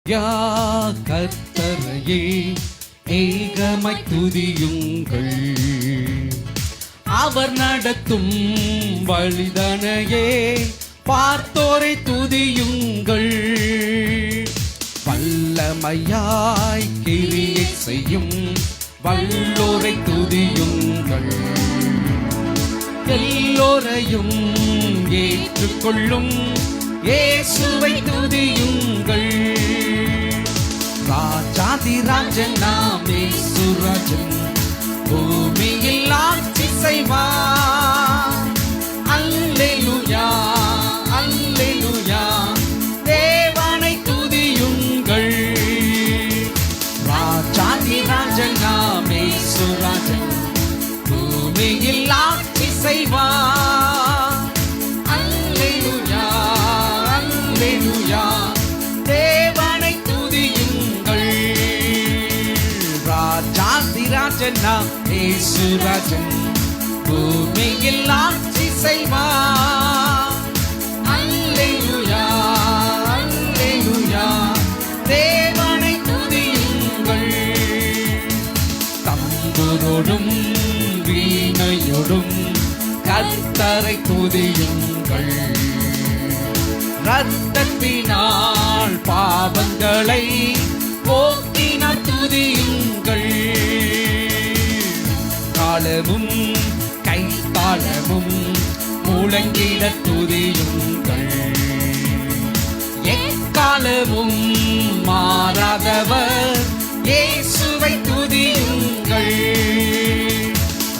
யா கர்த்தரையே ஏகமாய் துதியுங்கள், அவர் நடத்தும் வழிதனையே பார்த்தோரை துதியுங்கள். வல்லமையாய் கிரியை செய்யும் வல்லோரை துதியுங்கள். எல்லோரையும் ஏற்றுக்கொள்ளும் இயேசுவை துதியுங்கள். ராஜாதிராஜன் நாம் இயேசுராஜன், பூமியில் ஆட்சி செய்வார். அல்லேலூயா அல்லேலூயா, தேவனை துதியுங்கள். ராஜாதிராஜன் நாம் இயேசுராஜன், பூமியில் ஆட்சி செய்வார். அல்லேலூயா அல்லேலூயா, தேவனை துதியுங்கள். ராஜாதிராஜன் நாம் இயேசுராஜன், பூமியில் ஆட்சி செய்வார். அல்லேலூயா அல்லேலூயா, தேவனை துதியுங்கள். தம்புரோடும் வீணையோடும் கர்த்தரை துதியுங்கள். இரத்தத்தினால் பாவங்களை போக்கினார் துதியுங்கள். காலமும் கைத்தாளமும் முழங்கிட துதியுங்கள். எக்காலமும் மாறாதவர் இயேசுவை துதியுங்கள்.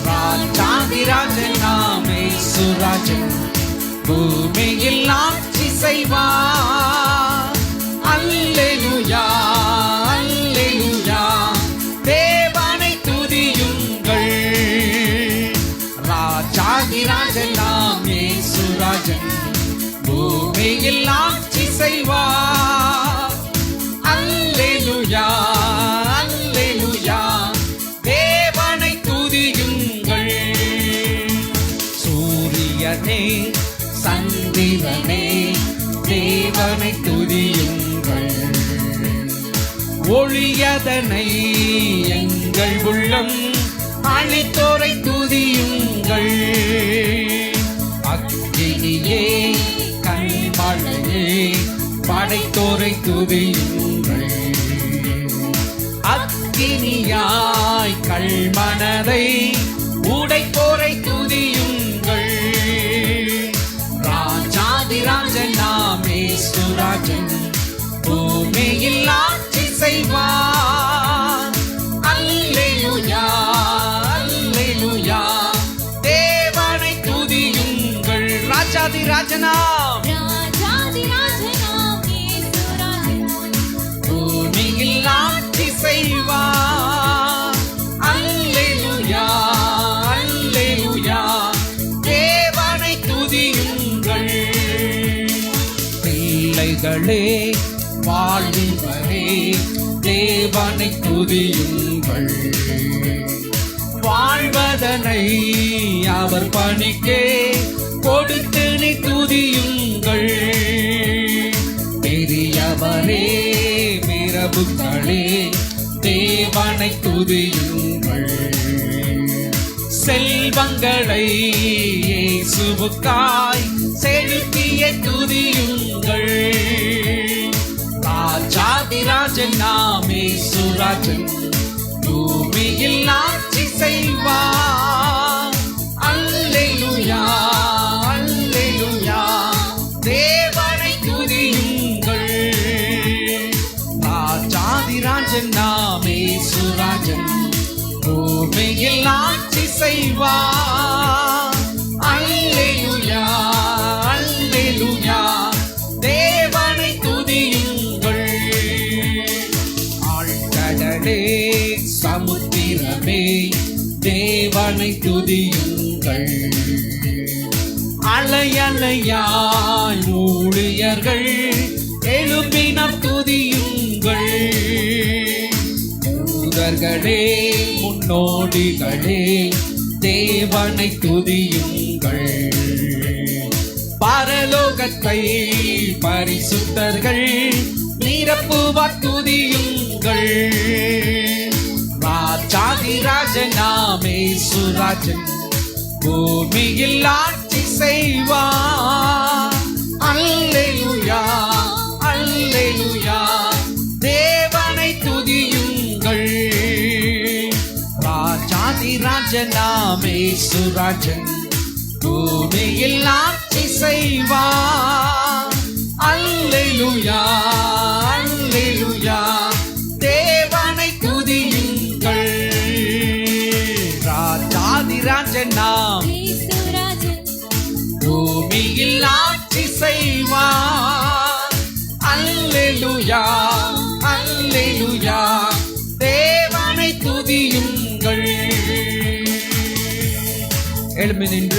ராஜாதிராஜன் நாம் இயேசுராஜன், பூமியில் ஆட்சி செய்வார். அல்லேலூயா அல்லேலூயா, தேவனை துதியுங்கள். ராஜாதிராஜன் நாம் இயேசுராஜன், பூமியில் ஆட்சி செய்வார். அல்லேலூயா அல்லேலூயா, தேவனை துதியுங்கள். சூரியனே சந்திரனே, தேவனை துதியுங்கள். ஒளியதனை எங்கள் உள்ளம் அழித்தோரை துதியுங்கள். அக்கினியே கண்மழையே, படைத்தோரை துதியுங்கள். அக்கினியாய் கல்மனதை உடைத்தோரை துதியுங்கள். ராஜாதிராஜன் நாம் இயேசுராஜன், பூமியில் ஆட்சி செய்வார். அல்லேலூயா அல்லேலூயா, தேவனை துதியுங்கள். ராஜாதிராஜனாம் பூமியில் ஆட்சி செய்வார். அல்லேலூயா அல்லேலூயா, தேவனை துதியுங்கள். பிள்ளைகளே வாலிபரே, தேவனை துதியுங்கள். வாழ்வதனை அவர் பணிக்கே கொடுத்து நீ துதியுங்கள். பெரியவரே பிரபுக்களே, தேவனை துதியுங்கள். செல்வங்களை இயேசுவுக்காய் செலுத்திய துதியுங்கள். ராஜாதிராஜன் நாம் இயேசுராஜன், பூமியில் ஆட்சி செய்வார். அல்லேலூயா அல்லேலூயா, தேவனை துதியுங்கள். ராஜாதிராஜன் நாம் இயேசுராஜன், பூமியில் ஆட்சி செய்வார். அல்லேலூயா அல்லேலூயா, தேவனை துதியுங்கள். ஆழ்கடலே சமுத்திரமே, தேவனை துதியுங்கள். அலையலையாய் ஊழியர்கள் எழுப்பினர் துதியுங்கள். தூதர்களே முன்னோடிகளே, தேவனை துதியுங்கள். பரலோகத்தை பரிசுத்தர்கள் நிரப்புவார் துதியுங்கள். ராஜாதி ராஜனாமே சுராஜன் பூமியில் ஆட்சி செய்வார். அல்லேலூயா அல்லேலூயா தேவனை துதியுங்கள். ராஜாதி ராஜனாமே சுராஜன் பூமியில் ஆட்சி செய்வார். அல்லேலூயா அல்லேலூயா தேவனை துதியுங்கள். ராஜாதி ராஜனாம் பூமியில் ஆட்சி செய்வார். அல்லேலூயா அல்லேலூயா தேவனை துதியுங்கள். எழும்பி நின்று